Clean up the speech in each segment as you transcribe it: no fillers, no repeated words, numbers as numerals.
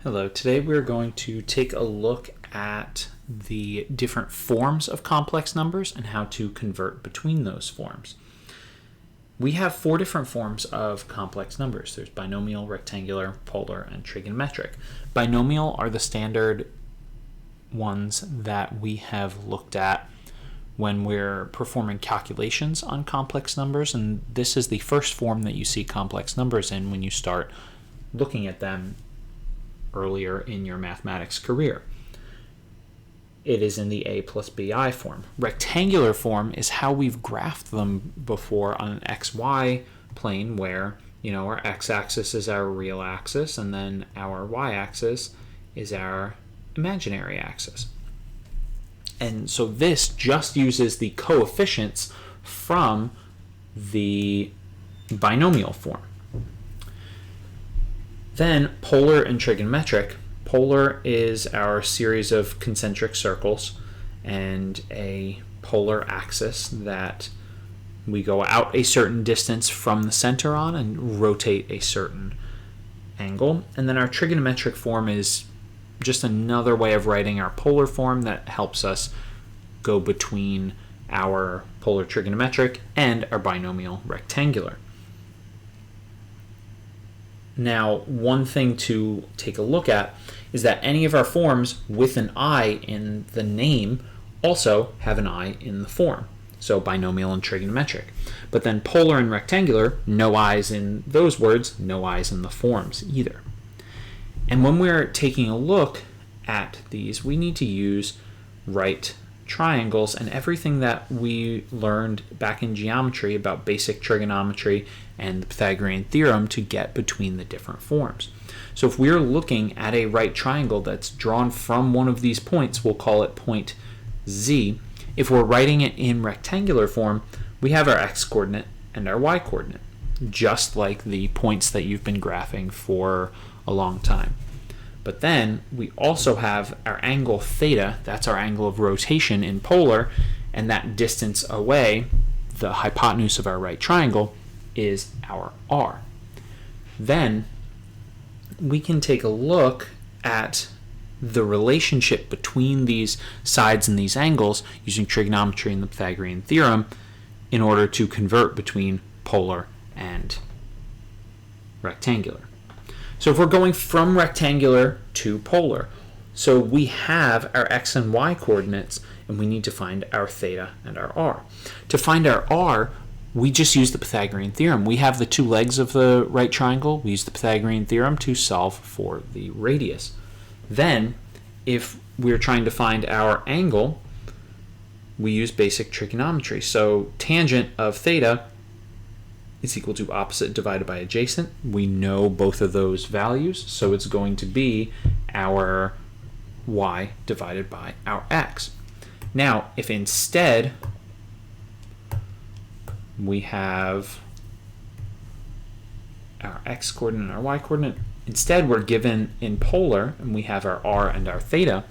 Hello, today we're going to take a look at the different forms of complex numbers and how to convert between those forms. We have four different forms of complex numbers. There's binomial, rectangular, polar, and trigonometric. Binomial are the standard ones that we have looked at when we're performing calculations on complex numbers, and this is the first form that you see complex numbers in when you start looking at them earlier in your mathematics career. It is in the a plus bi form. Rectangular form is how we've graphed them before on an xy plane, where our x-axis is our real axis and then our y-axis is our imaginary axis. And so this just uses the coefficients from the binomial form. Then polar and trigonometric. Polar is our series of concentric circles and a polar axis that we go out a certain distance from the center on and rotate a certain angle. And then our trigonometric form is just another way of writing our polar form that helps us go between our polar trigonometric and our binomial rectangular. Now, one thing to take a look at is that any of our forms with an I in the name also have an I in the form. So binomial and trigonometric. But then polar and rectangular, no I's in those words, no I's in the forms either. And when we're taking a look at these, we need to use right triangles and everything that we learned back in geometry about basic trigonometry and the Pythagorean theorem to get between the different forms. So if we're looking at a right triangle that's drawn from one of these points, we'll call it point Z. If we're writing it in rectangular form, we have our x-coordinate and our y-coordinate, just like the points that you've been graphing for a long time. But then we also have our angle theta, that's our angle of rotation in polar, and that distance away, the hypotenuse of our right triangle, is our r. Then we can take a look at the relationship between these sides and these angles using trigonometry and the Pythagorean theorem in order to convert between polar and rectangular. So if we're going from rectangular to polar, so we have our x and y coordinates, and we need to find our theta and our r. To find our r, we just use the Pythagorean theorem. We have the two legs of the right triangle. We use the Pythagorean theorem to solve for the radius. Then, if we're trying to find our angle, we use basic trigonometry. So tangent of theta is equal to opposite divided by adjacent. We know both of those values, so it's going to be our y divided by our x. Now, if instead we have our x-coordinate and our y-coordinate, instead we're given in polar, and we have our r and our theta,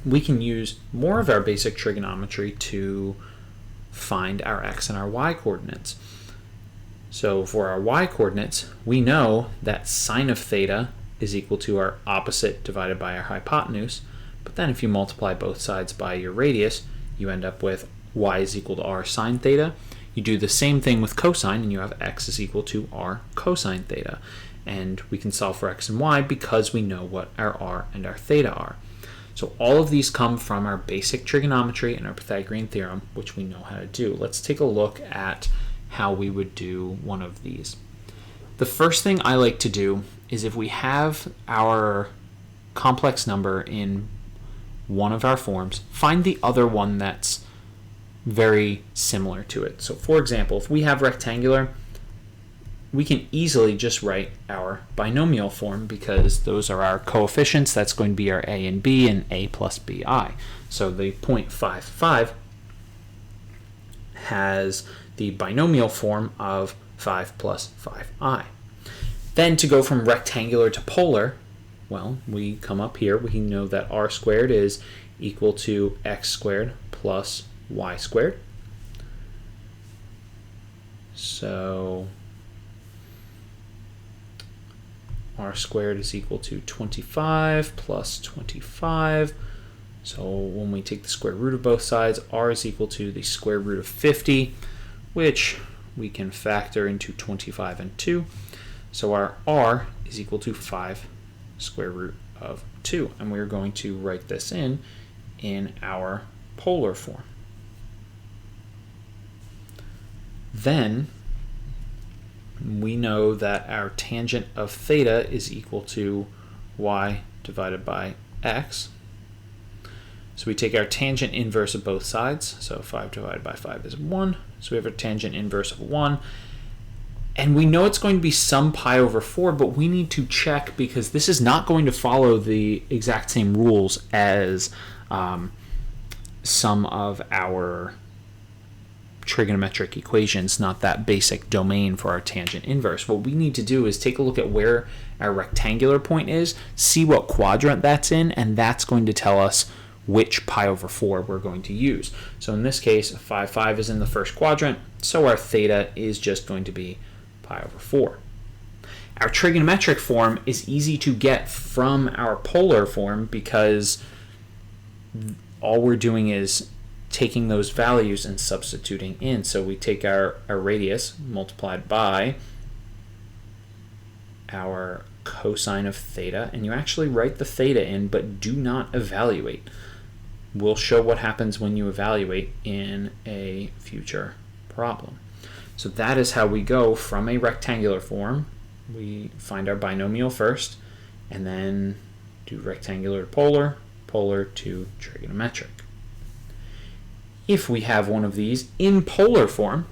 we can use more of our basic trigonometry to find our x and our y coordinates. So for our y-coordinates, we know that sine of theta is equal to our opposite divided by our hypotenuse, but then if you multiply both sides by your radius, you end up with y is equal to r sine theta. You do the same thing with cosine, and you have x is equal to r cosine theta. And we can solve for x and y because we know what our r and our theta are. So all of these come from our basic trigonometry and our Pythagorean theorem, which we know how to do. Let's take a look at how we would do one of these. The first thing I like to do is, if we have our complex number in one of our forms, find the other one that's very similar to it. So for example, if we have rectangular, we can easily just write our binomial form because those are our coefficients. That's going to be our a and b and a plus bi. So the 0.55 has the binomial form of 5 plus 5i. Then to go from rectangular to polar, well, we come up here. We know that r squared is equal to x squared plus y squared. So r squared is equal to 25 plus 25. So when we take the square root of both sides, r is equal to the square root of 50, which we can factor into 25 and 2. So our r is equal to 5 square root of 2. And we're going to write this in our polar form. Then we know that our tangent of theta is equal to y divided by x. So we take our tangent inverse of both sides. So 5 divided by 5 is 1. So we have a tangent inverse of 1. And we know it's going to be some pi over 4, but we need to check because this is not going to follow the exact same rules as some of our trigonometric equations, not that basic domain for our tangent inverse. What we need to do is take a look at where our rectangular point is, see what quadrant that's in, and that's going to tell us which pi over 4 we're going to use. So in this case, 5, 5 is in the first quadrant, so our theta is just going to be pi over 4. Our trigonometric form is easy to get from our polar form because all we're doing is taking those values and substituting in. So we take our radius multiplied by our cosine of theta, and you actually write the theta in, but do not evaluate. We'll show what happens when you evaluate in a future problem. So that is how we go from a rectangular form. We find our binomial first, and then do rectangular to polar, polar to trigonometric. If we have one of these in polar form,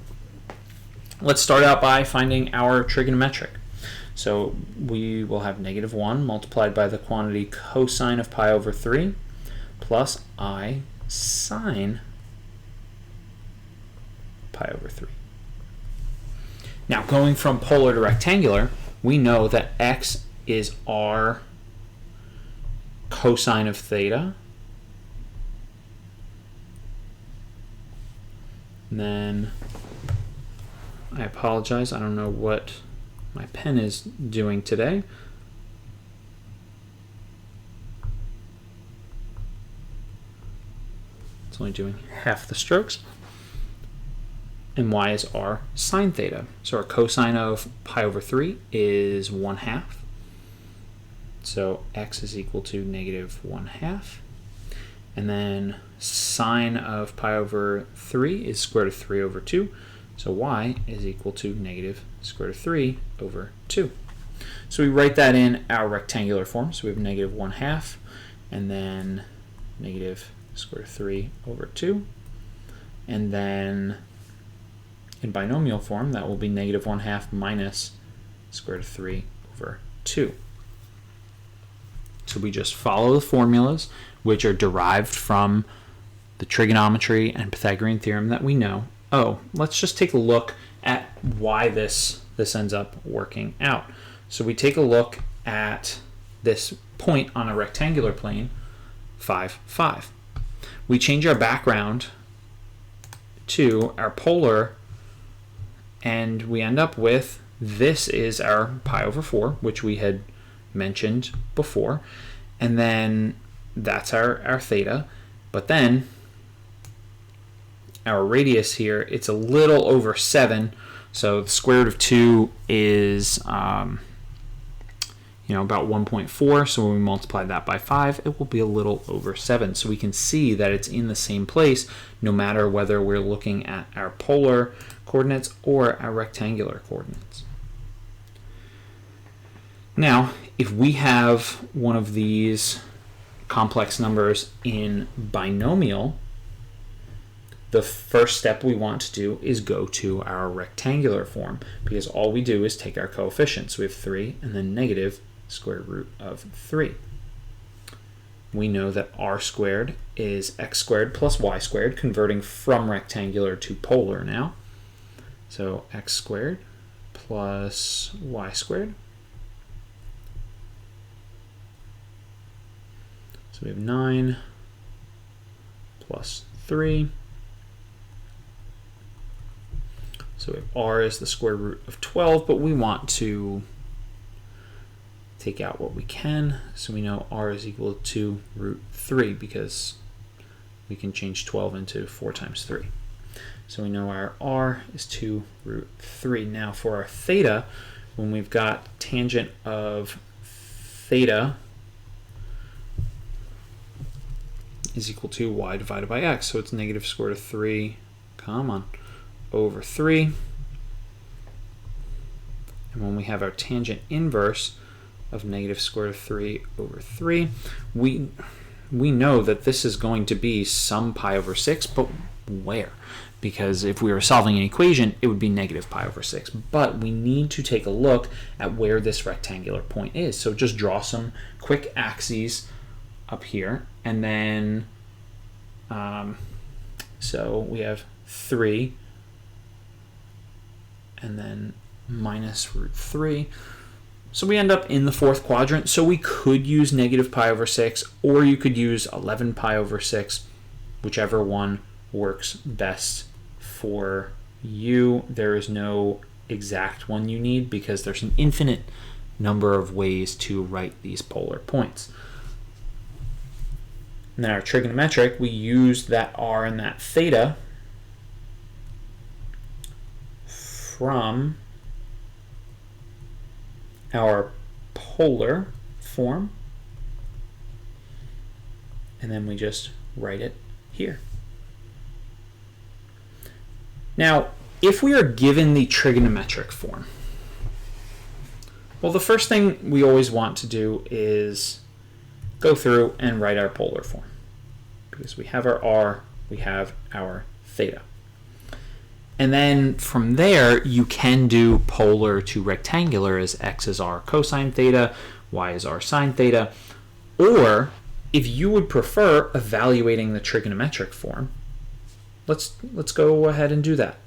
let's start out by finding our trigonometric. So we will have -1 multiplied by the quantity cosine of pi over 3 plus I sine pi over 3. Now going from polar to rectangular, we know that x is r cosine of theta. And then, I apologize, I don't know what my pen is doing today. It's only doing half the strokes. And y is r sine theta. So our cosine of pi over 3 is 1/2. So x is equal to -1/2. And then sine of pi over 3 is square root of 3 over 2. So y is equal to negative square root of 3 over 2. So we write that in our rectangular form. So we have -1/2 and then negative square root of 3 over 2. And then in binomial form, that will be -1/2 minus square root of 3 over 2. So we just follow the formulas, which are derived from the trigonometry and Pythagorean theorem that we know. Oh, let's just take a look at why this ends up working out. So we take a look at this point on a rectangular plane, 5, 5. We change our background to our polar, and we end up with this is our pi over 4, which we had mentioned before, and then that's our theta. But then our radius here, it's a little over 7, so the square root of 2 is about 1.4, so when we multiply that by 5, it will be a little over 7. So we can see that it's in the same place no matter whether we're looking at our polar coordinates or our rectangular coordinates. Now, if we have one of these complex numbers in binomial, the first step we want to do is go to our rectangular form, because all we do is take our coefficients. We have 3 and then negative square root of 3. We know that r squared is x squared plus y squared, converting from rectangular to polar now. So x squared plus y squared. So we have 9 plus 3. So we have r is the square root of 12, but we want to take out what we can. So we know r is equal to root 3 because we can change 12 into 4 times 3. So we know our r is 2 root 3. Now for our theta, when we've got tangent of theta is equal to y divided by x. So it's negative square root of 3, over 3. And when we have our tangent inverse of negative square root of 3 over 3, we know that this is going to be some pi over 6, but where? Because if we were solving an equation, it would be negative pi over 6. But we need to take a look at where this rectangular point is. So just draw some quick axes up here, and then so we have 3, and then minus root 3. So we end up in the fourth quadrant. So we could use negative pi over 6, or you could use 11 pi over 6, whichever one works best for you. There is no exact one you need because there's an infinite number of ways to write these polar points. And then our trigonometric, we use that r and that theta from our polar form, and then we just write it here. Now, if we are given the trigonometric form, well, the first thing we always want to do is go through and write our polar form, because we have our r, we have our theta. And then from there, you can do polar to rectangular as x is r cosine theta, y is r sine theta. Or if you would prefer evaluating the trigonometric form, let's go ahead and do that.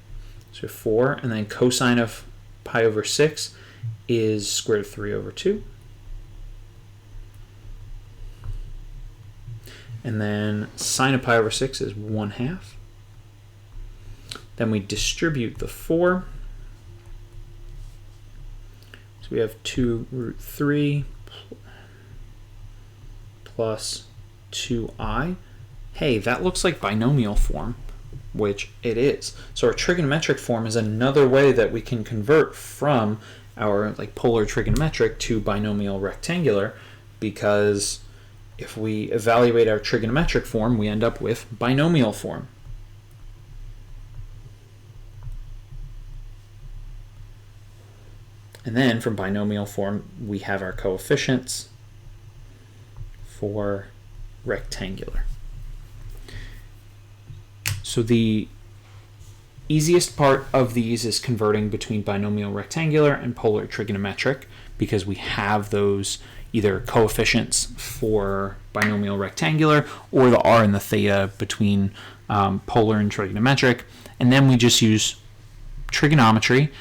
So 4, and then cosine of pi over 6 is square root of 3 over 2. And then sine of pi over 6 is 1/2. Then we distribute the 4. So we have 2 root 3 plus 2i. Hey, that looks like binomial form, which it is. So our trigonometric form is another way that we can convert from our polar trigonometric to binomial rectangular, because if we evaluate our trigonometric form, we end up with binomial form. And then from binomial form, we have our coefficients for rectangular. So the easiest part of these is converting between binomial rectangular and polar trigonometric, because we have those either coefficients for binomial rectangular or the r and the theta between polar and trigonometric. And then we just use trigonometry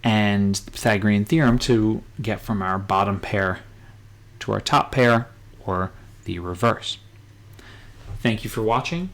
and the Pythagorean theorem to get from our bottom pair to our top pair, or the reverse. Thank you for watching.